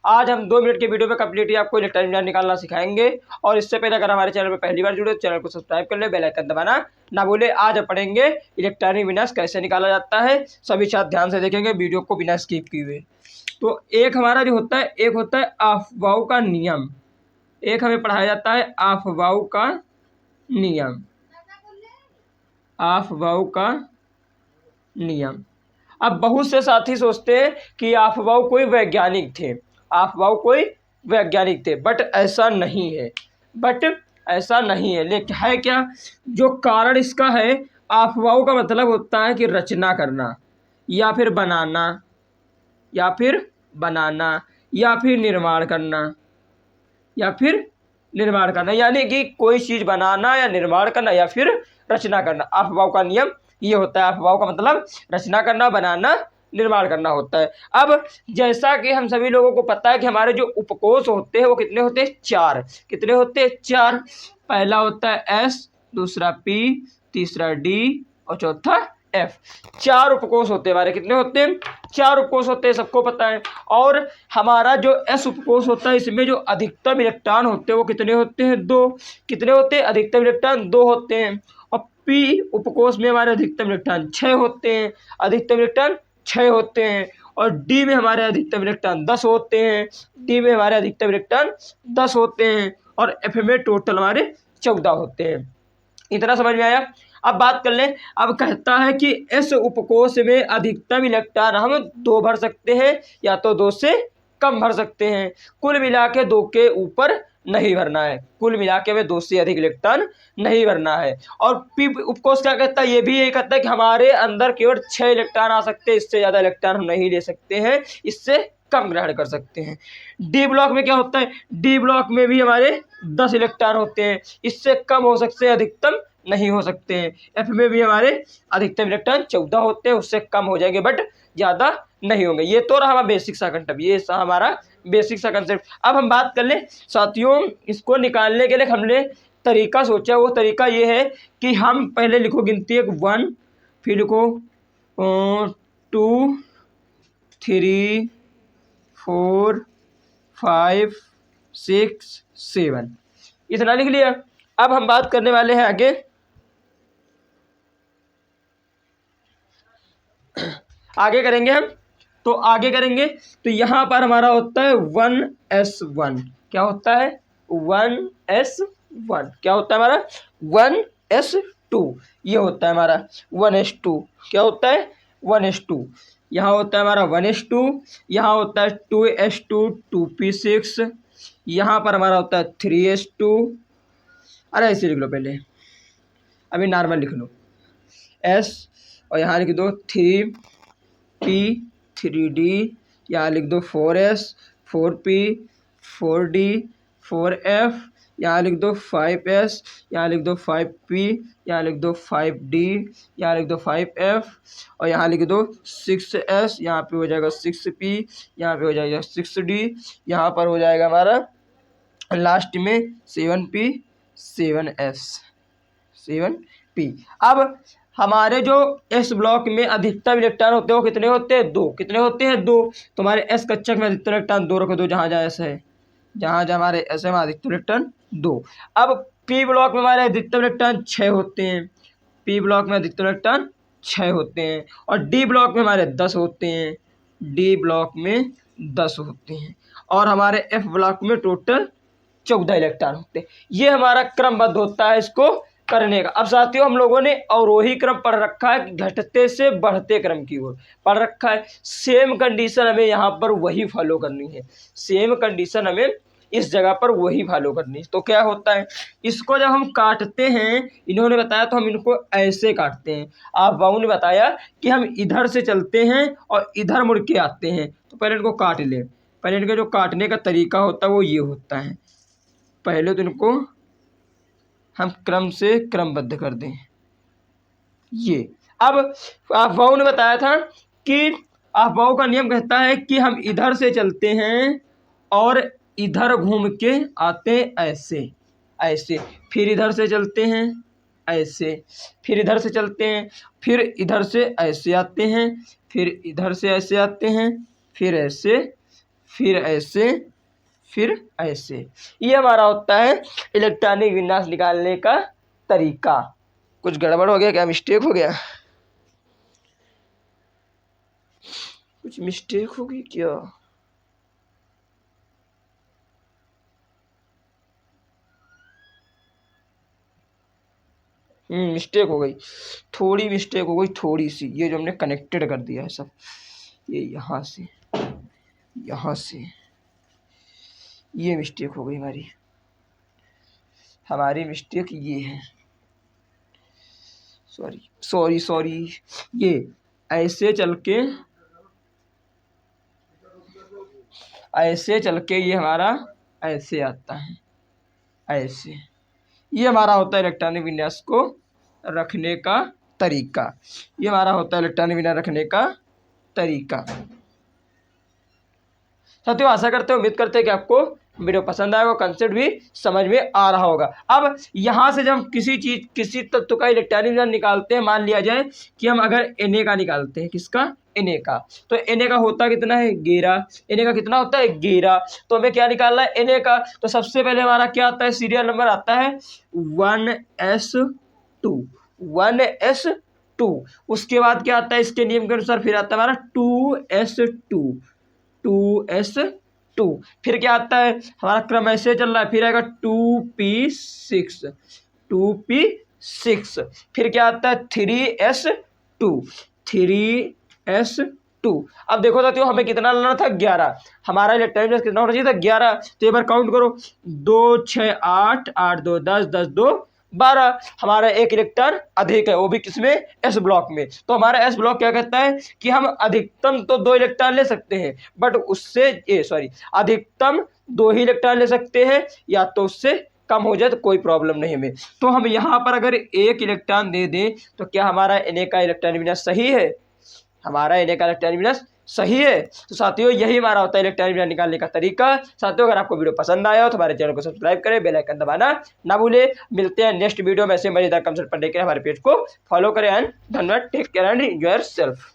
आज हम 2 मिनट के वीडियो में कम्प्लीटली आपको इलेक्ट्रॉनिक मीनार निकालना सिखाएंगे। और इससे पहले अगर हमारे चैनल पर पहली बार जुड़े तो चैनल को सब्सक्राइब कर ले, बेल आइकन दबाना ना भूले। आज हम पढ़ेंगे इलेक्ट्रॉनिक मीनार कैसे निकाला जाता है। सभी छात्र ध्यान से देखेंगे वीडियो को बिना स्किप किए हुए। तो एक हमारा जो होता है, एक होता है अफवाह का नियम। एक हमें पढ़ाया जाता है अफवाह का नियम, अफवाह का नियम। अब बहुत से साथी सोचते हैं कि अफवाह कोई वैज्ञानिक थे, अफवाह कोई वैज्ञानिक थे, बट ऐसा नहीं है, लेकिन है क्या जो कारण इसका है। अफवाह का मतलब होता है कि रचना करना या फिर बनाना या फिर निर्माण करना, यानी कि कोई चीज़ बनाना या निर्माण करना या फिर रचना करना। अफवाह का नियम ये होता है। अफवाह का मतलब रचना करना, बनाना, निर्माण करना होता है। अब जैसा कि हम सभी लोगों को पता है कि हमारे जो उपकोष होते हैं वो कितने होते हैं, 4। कितने होते हैं, 4। पहला होता है एस, दूसरा पी, तीसरा डी और चौथा एफ। 4 उपकोष होते हैं हमारे। कितने होते हैं, 4 उपकोष होते हैं, सबको पता है। और हमारा जो एस उपकोष होता है इसमें जो अधिकतम इलेक्ट्रॉन होते हैं वो कितने होते हैं, 2। कितने होते हैं, अधिकतम इलेक्ट्रॉन 2 होते हैं। और पी उपकोष में हमारे अधिकतम इलेक्ट्रॉन 6 होते हैं, अधिकतम इलेक्ट्रॉन 6 होते हैं। और डी में हमारे अधिकतम इलेक्ट्रॉन 10 होते हैं, डी में हमारे अधिकतम इलेक्ट्रॉन 10 होते हैं। और एफ में टोटल हमारे 14 होते हैं। इतना समझ में आया। अब बात कर लें। अब कहता है कि इस उपकोष में अधिकतम इलेक्ट्रॉन हम 2 भर सकते हैं या तो 2 से कम भर सकते हैं। कुल मिला के 2 के ऊपर नहीं भरना है, कुल मिला के हमें 2 से अधिक इलेक्ट्रॉन नहीं भरना है। और पी उपकोष क्या कहता है, ये भी यही कहता है कि हमारे अंदर केवल 6 इलेक्ट्रॉन आ सकते हैं, इससे ज़्यादा इलेक्ट्रॉन हम नहीं ले सकते हैं, इससे कम ग्रहण कर सकते हैं। डी ब्लॉक में क्या होता है, डी ब्लॉक में भी हमारे 10 इलेक्ट्रॉन होते हैं, इससे कम हो सकते हैं, अधिकतम नहीं हो सकते हैं। एफ में भी हमारे अधिकतम इलेक्ट्रॉन 14 होते हैं, उससे कम हो जाएंगे बट ज़्यादा नहीं होंगे। ये तो रहा हमारा बेसिक सा कंसेप्ट, ये हमारा बेसिक सा कंसेप्ट। अब हम बात कर लें साथियों, इसको निकालने के लिए हमने तरीका सोचा। वो तरीका ये है कि हम पहले लिखो गिनती 1, फिर लिखो 2, 3, 4, 5, 6, 7, इतना लिख लिया। अब हम बात करने वाले हैं आगे करेंगे हम। तो आगे करेंगे तो यहाँ पर हमारा होता है 1s1। क्या होता है, 1s1। क्या होता है हमारा, 1s2। ये होता है हमारा 1s2। क्या होता है, 1s2। यहाँ होता है हमारा 1s2, यहाँ होता है 2s2, 2p6। यहाँ पर हमारा होता है 3s2। अरे ऐसे लिख लो, पहले अभी नॉर्मल लिख लो s, और यहाँ लिख दो 3p, 3d, यहाँ लिख दो 4s, 4p, 4d, 4f, यहाँ लिख दो 5s, यहाँ लिख दो 5p, यहाँ लिख दो 5d, यहाँ लिख दो 5f, और यहाँ लिख दो 6s, यहाँ पे हो जाएगा 6p, यहाँ पे हो जाएगा 6d, यहाँ पर हो जाएगा हमारा लास्ट में 7p, 7s, 7p। अब हमारे जो एस ब्लॉक में अधिकतम इलेक्ट्रॉन होते हैं वो कितने होते हैं, 2। कितने होते हैं, 2। तो हमारे एस कक्षक में अधिकतम इलेक्ट्रॉन 2 रख दो, जहाँ जहाँ एस है, जहाँ जहाँ हमारे एस है अधिकतम इलेक्ट्रॉन 2। अब पी ब्लॉक में हमारे अधिकतम इलेक्ट्रॉन 6 होते हैं, पी ब्लॉक में अधिकतम इलेक्ट्रॉन 6 होते हैं। और डी ब्लॉक में हमारे 10 होते हैं, डी ब्लॉक में 10 होते हैं। और हमारे एफ ब्लॉक में टोटल 14 इलेक्ट्रॉन होते हैं। ये हमारा क्रमबद्ध होता है इसको करने का। अब साथियों हम लोगों ने अवरोही क्रम पढ़ रखा है, घटते से बढ़ते क्रम की ओर पढ़ रखा है। सेम कंडीशन हमें यहाँ पर वही फॉलो करनी है, सेम कंडीशन हमें इस जगह पर वही फॉलो करनी है। तो क्या होता है, इसको जब हम काटते हैं, इन्होंने बताया तो हम इनको ऐसे काटते हैं। आप बाबू ने बताया कि हम इधर से चलते हैं और इधर मुड़ के आते हैं। तो पहले इनको काट लें। पहले इनका जो काटने का तरीका होता है वो ये होता है, पहले तो इनको हम क्रम से क्रमबद्ध कर दें। ये अब अफवाह ने बताया था कि अफवाह का नियम कहता है कि हम इधर से चलते हैं और इधर घूम के आते ऐसे ऐसे, फिर इधर से चलते हैं ऐसे, फिर इधर से चलते हैं, फिर इधर से ऐसे आते हैं, फिर इधर से ऐसे आते हैं, फिर ऐसे, फिर ऐसे, फिर ऐसे। ये हमारा होता है इलेक्ट्रॉनिक विन्यास निकालने का तरीका। कुछ गड़बड़ हो गया क्या, मिस्टेक हो गया, कुछ मिस्टेक हो गई क्या? मिस्टेक हो गई, थोड़ी मिस्टेक हो गई, थोड़ी सी। ये जो हमने कनेक्टेड कर दिया है सब, ये यहाँ से, यहाँ से, ये मिस्टेक हो गई हमारी मिस्टेक ये है। Sorry sorry sorry. ये ऐसे चल के, ऐसे चल के ये हमारा ऐसे आता है, ऐसे। ये हमारा होता है इलेक्ट्रॉनिक विन्यास को रखने का तरीका। ये हमारा होता है इलेक्ट्रॉनिक विन्यास रखने का तरीका। साथियों आशा करते हैं, उम्मीद करते हैं कि आपको वीडियो पसंद आएगा, कंसेप्ट भी समझ में आ रहा होगा। अब यहाँ से जब हम किसी चीज, किसी तत्व का इलेक्ट्रॉनिक विन्यास निकालते हैं, मान लिया जाए कि हम अगर Na का निकालते हैं, किसका, Na का, तो Na का होता कितना है, 11। Na का कितना होता है, 11। तो हमें क्या निकालना है, Na का। तो सबसे पहले हमारा क्या आता है, सीरियल नंबर आता है 1s2, 1s2। उसके बाद क्या आता है, इसके नियम के अनुसार फिर आता है हमारा 2s2, 2s2। फिर क्या आता है, हमारा क्रम ऐसे चल रहा है, फिर आएगा 2p6, 2p6। फिर क्या आता है 3s2, 3s2। अब देखो साथियों, हमें कितना लाना था, 11। हमारा इलेक्ट्रॉनिक कितना होना चाहिए था, 11। तो एक बार काउंट करो, 2 6 8, 8 2 10, 10 2 12। हमारा एक इलेक्ट्रॉन अधिक है, वो भी किसमें, एस ब्लॉक में। तो हमारा एस ब्लॉक क्या कहता है कि हम अधिकतम तो 2 इलेक्ट्रॉन ले सकते हैं, बट उससे अधिकतम 2 ही इलेक्ट्रॉन ले सकते हैं, या तो उससे कम हो जाए तो कोई प्रॉब्लम नहीं हमें। तो हम यहाँ पर अगर 1 इलेक्ट्रॉन दे दें तो क्या हमारा Na का इलेक्ट्रॉन विन्यास सही है, हमारा Na का इलेक्ट्रॉन विन्यास सही है। तो साथियों यही हमारा होता है इलेक्ट्रॉनिक विन्यास निकालने का तरीका। साथियों अगर आपको वीडियो पसंद आया हो तो हमारे चैनल को सब्सक्राइब करें, बेल आइकन दबाना ना भूले। मिलते हैं नेक्स्ट वीडियो में ऐसे मजेदार कंसेप्ट पढ़ने के लिए। हमारे पेज को फॉलो करें एंड धन्यवाद। Take care and enjoy yourself.